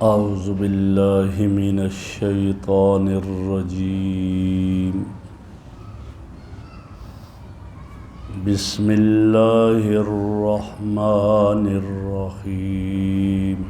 اعوذ باللہ من الشیطان الرجیم بسم اللہ الرحمن الرحیم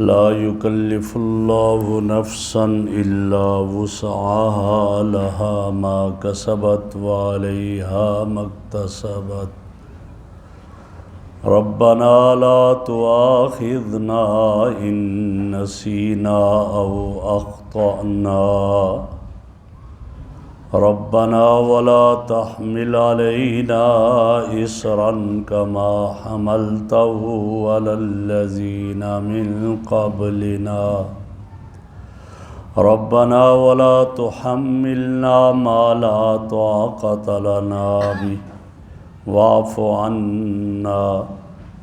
لا یکلف اللہ نفسا الا وسعها لها ما کسبت وعلیها ما اکتسبت ربنا لا تؤاخذنا ان نسینا او اخطأنا ربنا ولا تحمل علينا إصرا كما حملته على الذين من قبلنا ربنا ولا تحملنا ما لا طاقة لنا به واعف عنا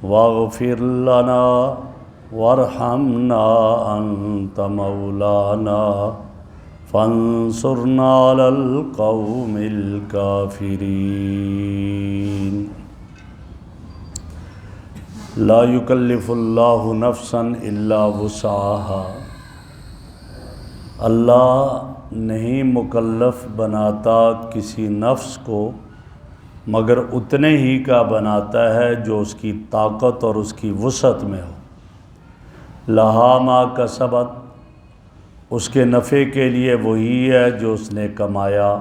واغفر لنا وارحمنا أنت مولانا فانصرنا على القوم الكافرين لا يكلف الله نفسا الا وسعها اللہ نہیں مکلف بناتا کسی نفس کو مگر اتنے ہی کا بناتا ہے جو اس کی طاقت اور اس کی وسعت میں ہو لہا ما کسبت اس کے نفع کے لیے وہی ہے جو اس نے کمایا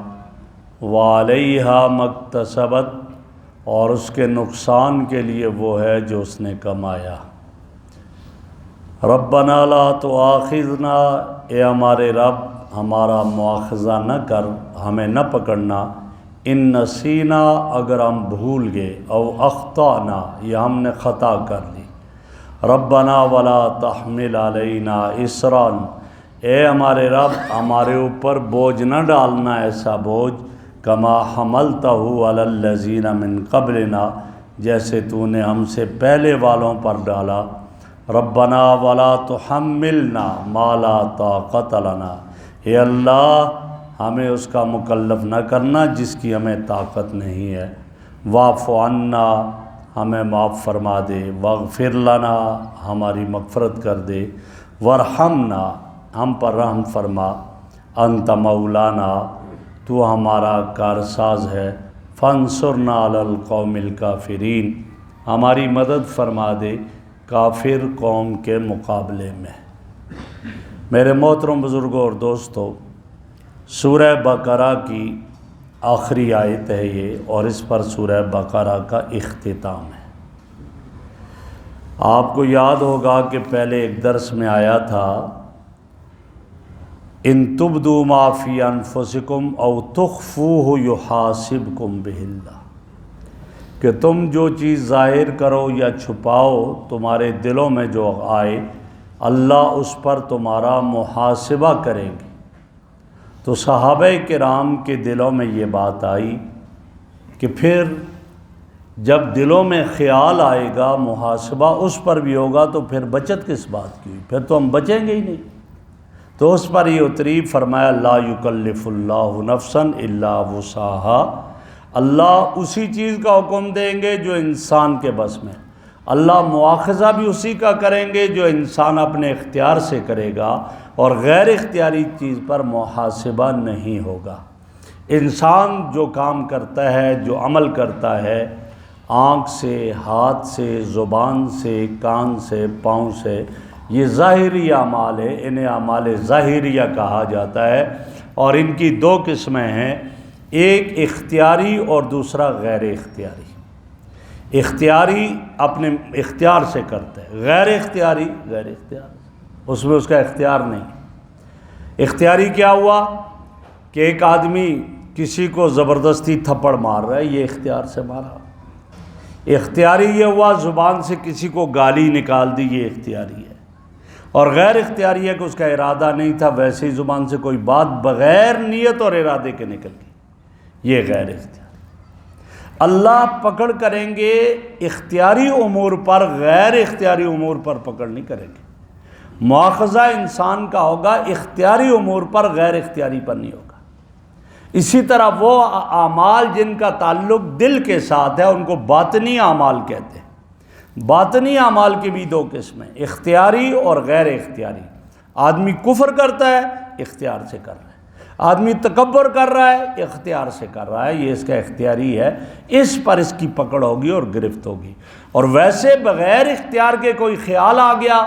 وعلیہا ما اکتسبت اور اس کے نقصان کے لیے وہ ہے جو اس نے کمایا ربنا لا تؤاخذنا اے ہمارے رب ہمارا مواخذہ نہ کر ہمیں نہ پکڑنا ان نسینا اگر ہم بھول گئے او اخطأنا یا ہم نے خطا کر لی ربنا ولا تحمل علینا اسرا اے ہمارے رب ہمارے اوپر بوجھ نہ ڈالنا ایسا بوجھ کما حملتہ علی الذین من قبلنا جیسے تو نے ہم سے پہلے والوں پر ڈالا ربنا ولا تحملنا ما لا طاقت لنا اے اللہ ہمیں اس کا مکلف نہ کرنا جس کی ہمیں طاقت نہیں ہے واعف عنا ہمیں معاف فرما دے واغفر لنا ہماری مغفرت کر دے وارحمنا ہم پر رحم فرما انت مولانا تو ہمارا کارساز ہے فانصرنا علی القوم الکافرین ہماری مدد فرما دے کافر قوم کے مقابلے میں میرے محترم بزرگوں اور دوستو سورہ بقرہ کی آخری آیت ہے یہ اور اس پر سورہ بقرہ کا اختتام ہے آپ کو یاد ہوگا کہ پہلے ایک درس میں آیا تھا ان تبدوا ما فی انفسکم او تخفوہ یحاسبکم بہ اللہ کہ تم جو چیز ظاہر کرو یا چھپاؤ تمہارے دلوں میں جو آئے اللہ اس پر تمہارا محاسبہ کریں گے تو صحابہ کرام کے دلوں میں یہ بات آئی کہ پھر جب دلوں میں خیال آئے گا محاسبہ اس پر بھی ہوگا تو پھر بچت کس بات کی ہوئی پھر تو ہم بچیں گے ہی نہیں تو اس پر یہ اتری فرمایا لا یکلف اللہ نفسا الا وسعها اللہ اسی چیز کا حکم دیں گے جو انسان کے بس میں اللہ مواخذہ بھی اسی کا کریں گے جو انسان اپنے اختیار سے کرے گا اور غیر اختیاری چیز پر محاسبہ نہیں ہوگا انسان جو کام کرتا ہے جو عمل کرتا ہے آنکھ سے ہاتھ سے زبان سے کان سے پاؤں سے یہ ظاہری اعمال ہے انہیں اعمال ظاہریہ کہا جاتا ہے اور ان کی دو قسمیں ہیں ایک اختیاری اور دوسرا غیر اختیاری اختیاری اپنے اختیار سے کرتا ہے غیر اختیاری اس میں اس کا اختیار نہیں اختیاری کیا ہوا کہ ایک آدمی کسی کو زبردستی تھپڑ مار رہا ہے یہ اختیار سے مارا اختیاری یہ ہوا زبان سے کسی کو گالی نکال دی یہ اختیاری ہے اور غیر اختیاری ہے کہ اس کا ارادہ نہیں تھا ویسے ہی زبان سے کوئی بات بغیر نیت اور ارادے کے نکل گئی یہ غیر اختیاری اللہ پکڑ کریں گے اختیاری امور پر غیر اختیاری امور پر پکڑ نہیں کریں گے مواخذہ انسان کا ہوگا اختیاری امور پر غیر اختیاری پر نہیں ہوگا اسی طرح وہ اعمال جن کا تعلق دل کے ساتھ ہے ان کو باطنی اعمال کہتے ہیں باطنی اعمال کی بھی دو قسمیں، اختیاری اور غیر اختیاری۔ آدمی کفر کرتا ہے اختیار سے کر رہا ہے، آدمی تکبر کر رہا ہے اختیار سے کر رہا ہے، یہ اس کا اختیاری ہے، اس پر اس کی پکڑ ہوگی اور گرفت ہوگی۔ اور ویسے بغیر اختیار کے کوئی خیال آ گیا،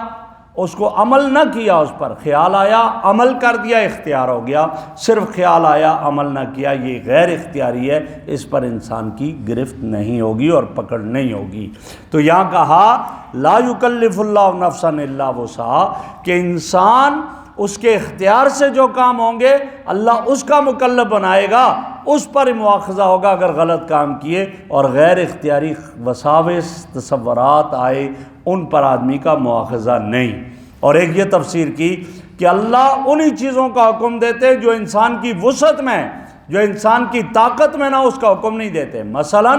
اس کو عمل نہ کیا، اس پر خیال آیا عمل کر دیا، اختیار ہو گیا، صرف خیال آیا عمل نہ کیا، یہ غیر اختیاری ہے، اس پر انسان کی گرفت نہیں ہوگی اور پکڑ نہیں ہوگی۔ تو یہاں کہا لا یکلف اللہ نفسا الا وسعہا، کہ انسان اس کے اختیار سے جو کام ہوں گے اللہ اس کا مکلف بنائے گا، اس پر مواخذہ ہوگا اگر غلط کام کیے، اور غیر اختیاری وساوس تصورات آئے ان پر آدمی کا مواخذہ نہیں۔ اور ایک یہ تفسیر کی کہ اللہ انہی چیزوں کا حکم دیتے جو انسان کی وسعت میں، جو انسان کی طاقت میں نہ، اس کا حکم نہیں دیتے۔ مثلا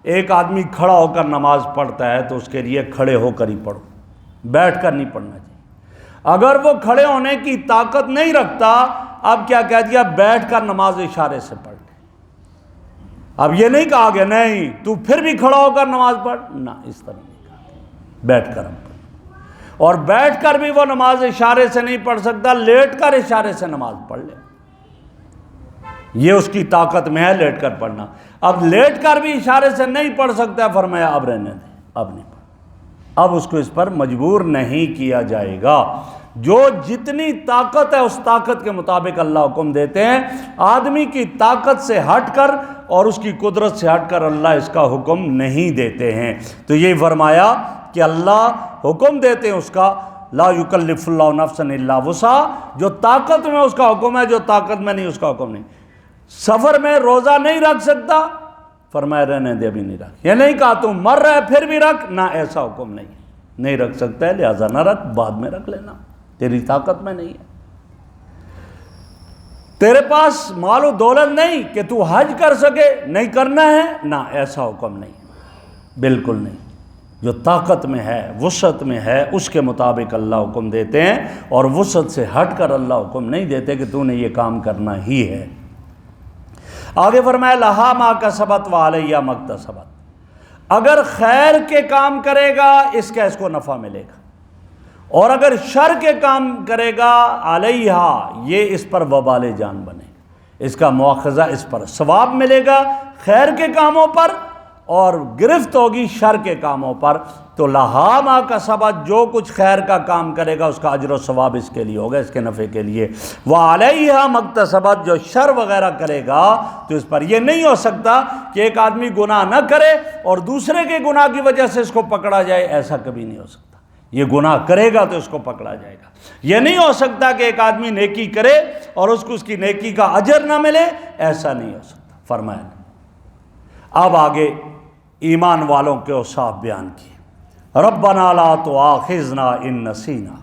ایک آدمی کھڑا ہو کر نماز پڑھتا ہے تو اس کے لیے کھڑے ہو کر ہی پڑھو، بیٹھ کر نہیں پڑھنا چاہیے۔ اگر وہ کھڑے ہونے کی طاقت نہیں رکھتا، اب کیا کہہ دیا، بیٹھ کر نماز اشارے سے پڑھ لے۔ اب یہ نہیں کہا گیا نہیں تو پھر بھی کھڑا ہو کر نماز پڑھ، نہ، اس طرح نہیں کہا، بیٹھ کر ہم پڑھ، اور بیٹھ کر بھی وہ نماز اشارے سے نہیں پڑھ سکتا، لیٹ کر اشارے سے نماز پڑھ لے، یہ اس کی طاقت میں ہے لیٹ کر پڑھنا۔ اب لیٹ کر بھی اشارے سے نہیں پڑھ سکتا، فرمایا اب رہنے دیں، اب نہیں پڑھ، اب اس کو اس پر مجبور نہیں کیا جائے گا۔ جو جتنی طاقت ہے اس طاقت کے مطابق اللہ حکم دیتے ہیں، آدمی کی طاقت سے ہٹ کر اور اس کی قدرت سے ہٹ کر اللہ اس کا حکم نہیں دیتے ہیں۔ تو یہ فرمایا کہ اللہ حکم دیتے ہیں اس کا لا یکلف اللہ نفسا الا وسعہا، جو طاقت میں اس کا حکم ہے، جو طاقت میں نہیں اس کا حکم نہیں۔ سفر میں روزہ نہیں رکھ سکتا، فرمایا رہنے دے، ابھی نہیں رکھ، یہ نہیں کہا تم مر رہے پھر بھی رکھ، نہ، ایسا حکم نہیں رکھ سکتا ہے، لہٰذا نہ رکھ، بعد میں رکھ لینا، تیری طاقت میں نہیں ہے۔ تیرے پاس مال و دولت نہیں کہ تو حج کر سکے، نہیں کرنا ہے، نہ، ایسا حکم نہیں، بالکل نہیں۔ جو طاقت میں ہے، وسعت میں ہے، اس کے مطابق اللہ حکم دیتے ہیں، اور وسعت سے ہٹ کر اللہ حکم نہیں دیتے کہ تو نے یہ کام کرنا ہی ہے۔ آگے فرمایا لہا ما کسبت وعلیہا ما اکتسبت، اگر خیر کے کام کرے گا اس کا اس کو نفع ملے گا، اور اگر شر کے کام کرے گا علیہا، یہ اس پر وبال جان بنے، اس کا مواخذہ اس پر، ثواب ملے گا خیر کے کاموں پر اور گرفت ہوگی شر کے کاموں پر۔ تو لہا ما کسبت، جو کچھ خیر کا کام کرے گا اس کا اجر و ثواب اس کے لیے ہوگا، اس کے نفع کے لیے۔ وعلیہا ما اکتسبت، جو شر وغیرہ کرے گا تو اس پر یہ نہیں ہو سکتا کہ ایک آدمی گناہ نہ کرے اور دوسرے کے گناہ کی وجہ سے اس کو پکڑا جائے، ایسا کبھی نہیں ہو سکتا۔ یہ گناہ کرے گا تو اس کو پکڑا جائے گا۔ یہ نہیں ہو سکتا کہ ایک آدمی نیکی کرے اور اس کو اس کی نیکی کا اجر نہ ملے، ایسا نہیں ہو سکتا۔ فرمایا اب آگے ایمان والوں کے اوصاف بیان کیے۔ ربنا لا تؤاخذنا ان نسینا،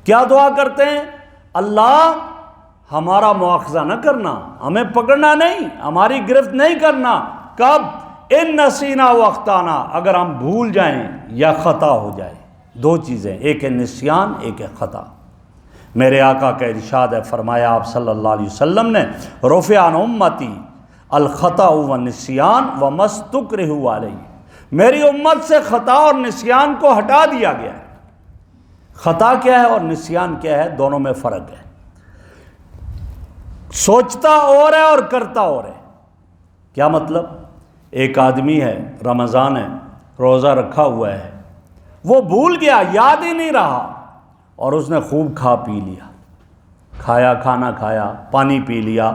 کیا دعا کرتے ہیں؟ اللہ ہمارا مواخذہ نہ کرنا، ہمیں پکڑنا نہیں، ہماری گرفت نہیں کرنا۔ کب؟ ان نسینا و اخطانا، اگر ہم بھول جائیں یا خطا ہو جائے، دو چیزیں، ایک ہے نسیان، ایک ہے خطا۔ میرے آقا کا ارشاد ہے، فرمایا آپ صلی اللہ علیہ وسلم نے، رفع عن امتی الخطا والنسیان وما استکرہوا علیہ، میری امت سے خطا اور نسیان کو ہٹا دیا گیا ہے۔ خطا کیا ہے اور نسیان کیا ہے؟ دونوں میں فرق ہے۔ سوچتا اور ہے اور کرتا اور ہے۔ کیا مطلب؟ ایک آدمی ہے، رمضان ہے، روزہ رکھا ہوا ہے، وہ بھول گیا، یاد ہی نہیں رہا، اور اس نے خوب کھا پی لیا، کھانا کھایا، پانی پی لیا،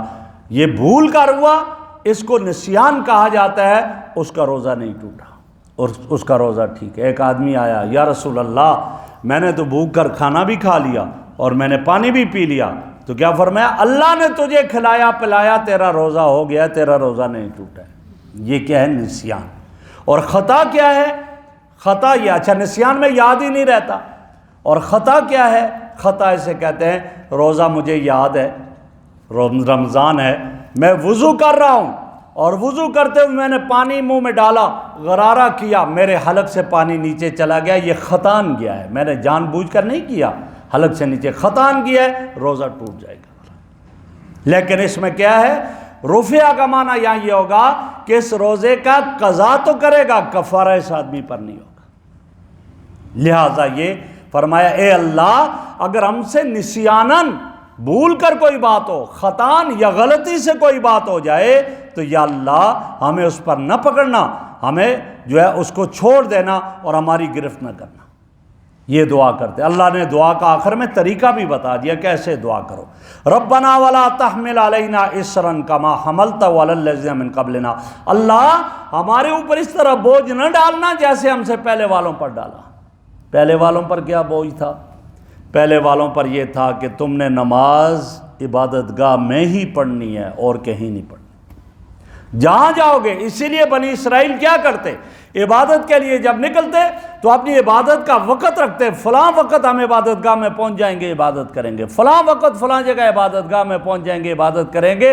یہ بھول کر ہوا، اس کو نسیان کہا جاتا ہے، اس کا روزہ نہیں ٹوٹا اور اس کا روزہ ٹھیک ہے۔ ایک آدمی آیا، یا رسول اللہ میں نے تو بھوک کر کھانا بھی کھا لیا اور میں نے پانی بھی پی لیا، تو کیا فرمایا؟ اللہ نے تجھے کھلایا پلایا، تیرا روزہ ہو گیا، تیرا روزہ نہیں ٹوٹا ہے۔ یہ کیا ہے؟ نسیان۔ اور خطا کیا ہے؟ خطا یہ، اچھا نسیان میں یاد ہی نہیں رہتا، اور خطا کیا ہے؟ خطا اسے کہتے ہیں روزہ مجھے یاد ہے، رمضان ہے، میں وضو کر رہا ہوں اور وضو کرتے ہوئے میں نے پانی منہ میں ڈالا، غرارہ کیا، میرے حلق سے پانی نیچے چلا گیا، یہ خطان گیا ہے، میں نے جان بوجھ کر نہیں کیا، حلق سے نیچے خطان گیا ہے، روزہ ٹوٹ جائے گا۔ لیکن اس میں کیا ہے؟ رفع کا معنی یہاں یہ ہوگا کہ اس روزے کا قضا تو کرے گا، کفارہ اس آدمی پر نہیں ہوگا۔ لہٰذا یہ فرمایا اے اللہ اگر ہم سے نسیانن بھول کر کوئی بات ہو، خطان یا غلطی سے کوئی بات ہو جائے تو یا اللہ ہمیں اس پر نہ پکڑنا، ہمیں جو ہے اس کو چھوڑ دینا اور ہماری گرفت نہ کرنا۔ یہ دعا کرتے اللہ نے دعا کا آخر میں طریقہ بھی بتا دیا کیسے دعا کرو۔ ربنا ولا تحمل علینا اصرا کما حملت علی الذین من قبلنا، اللہ ہمارے اوپر اس طرح بوجھ نہ ڈالنا جیسے ہم سے پہلے والوں پر ڈالا۔ پہلے والوں پر کیا بوجھ تھا؟ پہلے والوں پر یہ تھا کہ تم نے نماز عبادت گاہ میں ہی پڑھنی ہے اور کہیں نہیں پڑھنی، جہاں جاؤ گے۔ اسی لیے بنی اسرائیل کیا کرتے؟ عبادت کے لیے جب نکلتے تو اپنی عبادت کا وقت رکھتے، فلاں وقت ہم عبادت گاہ میں پہنچ جائیں گے عبادت کریں گے، فلاں وقت فلاں جگہ عبادت گاہ میں پہنچ جائیں گے عبادت کریں گے۔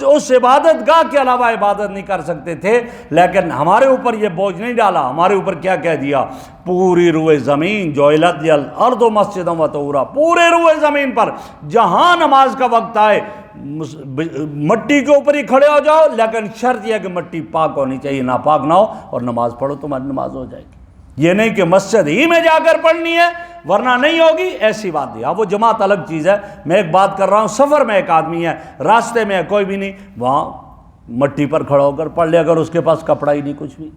اس عبادت گاہ کے علاوہ عبادت نہیں کر سکتے تھے، لیکن ہمارے اوپر یہ بوجھ نہیں ڈالا۔ ہمارے اوپر کیا کہہ دیا؟ پوری روئے زمین جعلت الارض مسجدا وطہورا، پورے روئے زمین پر جہاں نماز کا وقت آئے مٹی کے اوپر ہی کھڑے ہو جاؤ، لیکن شرط یہ ہے کہ مٹی پاک ہونی چاہیے، ناپاک نہ ہو، اور نماز پڑھو، تمہاری نماز ہو جائے گی۔ یہ نہیں کہ مسجد ہی میں جا کر پڑھنی ہے ورنہ نہیں ہوگی، ایسی بات نہیں۔ اب وہ جماعت الگ چیز ہے، میں ایک بات کر رہا ہوں، سفر میں ایک آدمی ہے، راستے میں ہے، کوئی بھی نہیں، وہاں مٹی پر کھڑا ہو کر پڑھ لے اگر اس کے پاس کپڑا ہی نہیں کچھ بھی،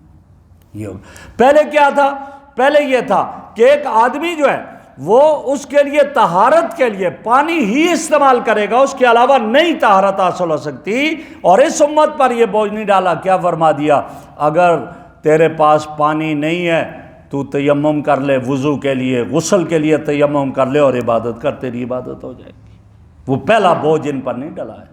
یہ ہوگا۔ پہلے کیا تھا؟ پہلے یہ تھا کہ ایک آدمی جو ہے وہ اس کے لیے طہارت کے لیے پانی ہی استعمال کرے گا، اس کے علاوہ نہیں طہارت حاصل ہو سکتی، اور اس امت پر یہ بوجھ نہیں ڈالا۔ کیا فرما دیا؟ اگر تیرے پاس پانی نہیں ہے تو تیمم کر لے، وضو کے لیے غسل کے لیے تیمم کر لے اور عبادت کر، تیری عبادت ہو جائے گی۔ وہ پہلا بوجھ ان پر نہیں ڈلا ہے،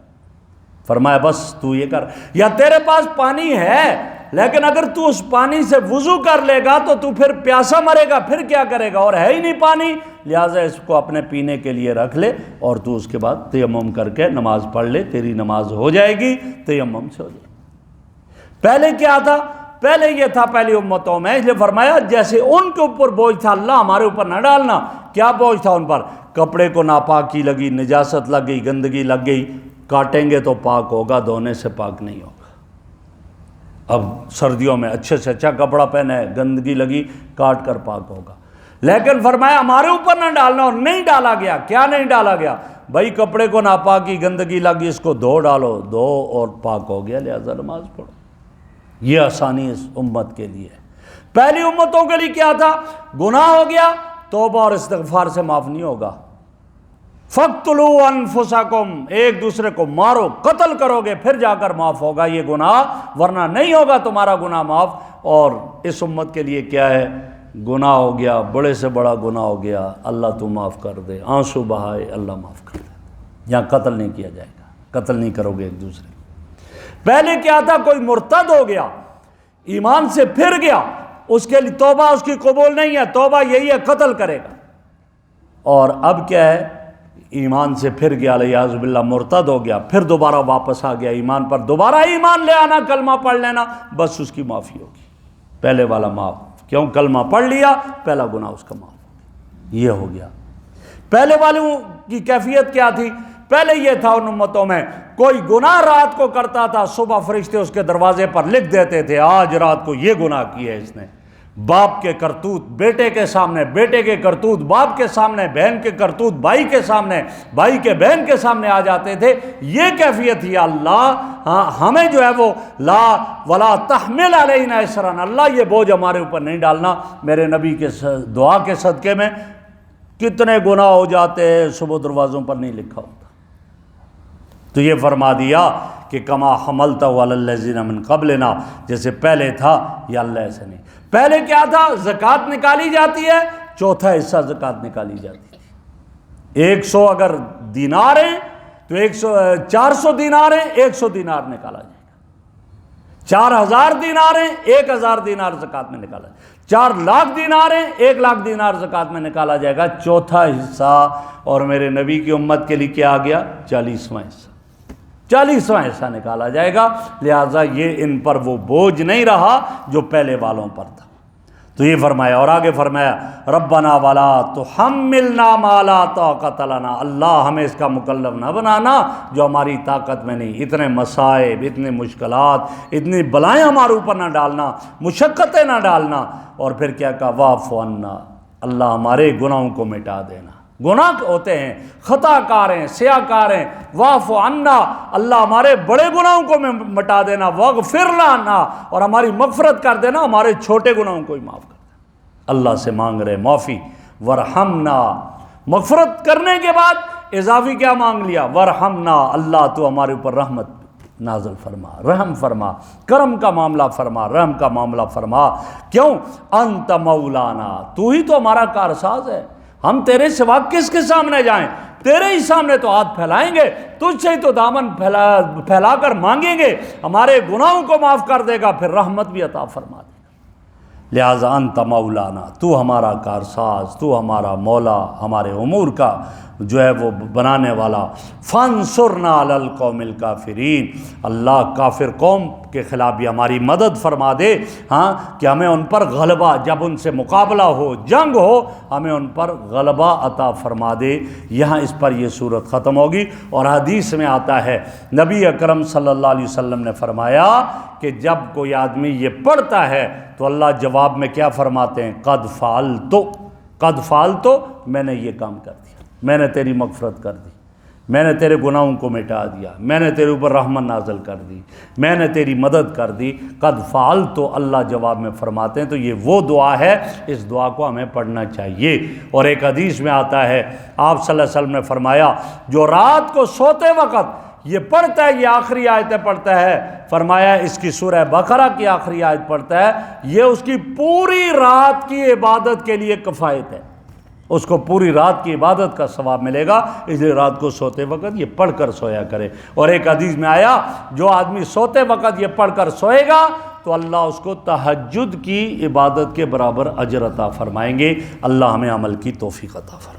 فرمایا بس تو یہ کر۔ یا تیرے پاس پانی ہے لیکن اگر تو اس پانی سے وضو کر لے گا تو تو پھر پیاسا مرے گا، پھر کیا کرے گا؟ اور ہے ہی نہیں پانی، لہٰذا اس کو اپنے پینے کے لیے رکھ لے اور تو اس کے بعد تیمم کر کے نماز پڑھ لے، تیری نماز ہو جائے گی، تیمم سے ہو جائے گی۔ پہلے کیا تھا؟ پہلے یہ تھا پہلی امتوں میں، اس لیے فرمایا جیسے ان کے اوپر بوجھ تھا اللہ ہمارے اوپر نہ ڈالنا۔ کیا بوجھ تھا ان پر؟ کپڑے کو ناپاکی لگی، نجاست لگ گئی، گندگی لگ گئی، کاٹیں گے تو پاک ہوگا، دھونے سے پاک نہیں ہوگا۔ اب سردیوں میں اچھے سے اچھا کپڑا پہنے، گندگی لگی، کاٹ کر پاک ہوگا۔ لیکن فرمایا ہمارے اوپر نہ ڈالنا، اور نہیں ڈالا گیا۔ کیا نہیں ڈالا گیا؟ بھائی کپڑے کو ناپاکی گندگی لگی، اس کو دھو ڈالو، دھو اور پاک ہو گیا، لہذا نماز پڑھو۔ یہ آسانی اس امت کے لیے ہے۔ پہلی امتوں کے لیے کیا تھا؟ گناہ ہو گیا، توبہ اور استغفار سے معاف نہیں ہوگا۔ فَاقْتُلُوا أَنفُسَكُمْ، ایک دوسرے کو مارو، قتل کرو گے پھر جا کر معاف ہوگا یہ گناہ، ورنہ نہیں ہوگا تمہارا گناہ معاف۔ اور اس امت کے لیے کیا ہے؟ گناہ ہو گیا، بڑے سے بڑا گناہ ہو گیا، اللہ تو معاف کر دے، آنسو بہائے اللہ معاف کر دے، یہاں قتل نہیں کیا جائے گا، قتل نہیں کرو گے ایک دوسرے۔ پہلے کیا تھا؟ کوئی مرتد ہو گیا، ایمان سے پھر گیا، اس کے لیے توبہ اس کی قبول نہیں ہے، توبہ یہی ہے قتل کرے گا۔ اور اب کیا ہے؟ ایمان سے پھر گیا، الیاذ باللہ مرتد ہو گیا، پھر دوبارہ واپس آ گیا ایمان پر، دوبارہ ایمان لے آنا، کلمہ پڑھ لینا، بس اس کی معافی ہوگی۔ پہلے والا معاف، کیوں؟ کلمہ پڑھ لیا، پہلا گناہ اس کا معاف، یہ ہو گیا۔ پہلے والوں کی کیفیت کیا تھی؟ پہلے یہ تھا ان امتوں میں، کوئی گناہ رات کو کرتا تھا، صبح فرشتے اس کے دروازے پر لکھ دیتے تھے آج رات کو یہ گناہ کیا ہے اس نے۔ باپ کے کرتوت بیٹے کے سامنے، بیٹے کے کرتوت باپ کے سامنے، بہن کے کرتوت بھائی کے سامنے، بھائی کے بہن کے سامنے آ جاتے تھے۔ یہ کیفیت ہی اللہ ہمیں جو ہے وہ لا ولا تحمل علینا اصرا، اللہ یہ بوجھ ہمارے اوپر نہیں ڈالنا۔ میرے نبی کے دعا کے صدقے میں کتنے گناہ ہو جاتے ہیں، صبح دروازوں پر نہیں لکھا ہوتا۔ تو یہ فرما دیا کہ کما حملت علی الذین من قبلنا، جیسے پہلے تھا، یا اللہ ایسے نہیں۔ پہلے کیا تھا؟ زکوٰۃ نکالی جاتی ہے، چوتھا حصہ زکوٰۃ نکالی جاتی تھی۔ 100 اگر دینار ہیں تو 400 دینار ہیں، 100 دینار نکالا جائے گا۔ 4000 دینار ہیں، 1000 دینار زکوٰۃ میں نکالا جائے گا۔ 4 لاکھ دینار ہیں، 1 لاکھ دینار زکوٰۃ میں نکالا جائے گا، چوتھا حصہ۔ اور میرے نبی کی امت کے لیے کیا آ گیا؟ 40واں حصہ، 40واں حصہ نکالا جائے گا، لہٰذا یہ ان پر وہ بوجھ نہیں رہا جو پہلے والوں پر تھا۔ تو یہ فرمایا، اور آگے فرمایا ربنا ولا تحملنا ما لا طاقت لنا، اللہ ہمیں اس کا مکلف نہ بنانا جو ہماری طاقت میں نہیں، اتنے مصائب، اتنے مشکلات، اتنی بلائیں ہمارے اوپر نہ ڈالنا، مشقتیں نہ ڈالنا۔ اور پھر کیا کہا، واعف عنا، اللہ ہمارے گناہوں کو مٹا دینا۔ گناہ ہوتے ہیں، خطا کار ہیں، سیاہ کار ہیں، واعف عنا، اللہ ہمارے بڑے گناہوں کو مٹا دینا، واغفر لنا، اور ہماری مغفرت کر دینا، ہمارے چھوٹے گناہوں کو ہی معاف کر دینا۔ اللہ سے مانگ رہے معافی، ورحمنا، مغفرت کرنے کے بعد اضافی کیا مانگ لیا، ورحمنا، اللہ تو ہمارے اوپر رحمت نازل فرما، رحم فرما، کرم کا معاملہ فرما، رحم کا معاملہ فرما۔ کیوں؟ انت مولانا، تو ہی تو ہمارا کارساز ہے، ہم تیرے سوا کس کے سامنے جائیں؟ تیرے ہی سامنے تو ہاتھ پھیلائیں گے، تجھ سے ہی تو دامن پھیلا کر مانگیں گے، ہمارے گناہوں کو معاف کر دے گا، پھر رحمت بھی عطا فرما دے گا۔ لہٰذا انت مولانا، تو ہمارا کارساز، تو ہمارا مولا، ہمارے امور کا جو ہے وہ بنانے والا۔ فانصرنا علی القوم الکافرین، اللہ کافر قوم کے خلاف بھی ہماری مدد فرما دے، ہاں، کہ ہمیں ان پر غلبہ، جب ان سے مقابلہ ہو، جنگ ہو، ہمیں ان پر غلبہ عطا فرما دے۔ یہاں اس پر یہ صورت ختم ہوگی۔ اور حدیث میں آتا ہے، نبی اکرم صلی اللہ علیہ وسلم نے فرمایا کہ جب کوئی آدمی یہ پڑھتا ہے تو اللہ جواب میں کیا فرماتے ہیں، قد فعلت، میں نے یہ کام کر دیا، میں نے تیری مغفرت کر دی، میں نے تیرے گناہوں کو مٹا دیا، میں نے تیرے اوپر رحمت نازل کر دی، میں نے تیری مدد کر دی۔ قد فعلت، اللہ جواب میں فرماتے ہیں۔ تو یہ وہ دعا ہے، اس دعا کو ہمیں پڑھنا چاہیے۔ اور ایک حدیث میں آتا ہے، آپ صلی اللہ علیہ وسلم نے فرمایا جو رات کو سوتے وقت یہ پڑھتا ہے، یہ آخری آیتیں پڑھتا ہے، فرمایا اس کی سورہ بقرہ کی آخری آیت پڑھتا ہے، یہ اس کی پوری رات کی عبادت کے لیے کفایت ہے، اس کو پوری رات کی عبادت کا ثواب ملے گا، اس لیے رات کو سوتے وقت یہ پڑھ کر سویا کرے۔ اور ایک حدیث میں آیا جو آدمی سوتے وقت یہ پڑھ کر سوئے گا تو اللہ اس کو تہجد کی عبادت کے برابر اجر عطا فرمائیں گے۔ اللہ ہمیں عمل کی توفیق عطا فرمائے۔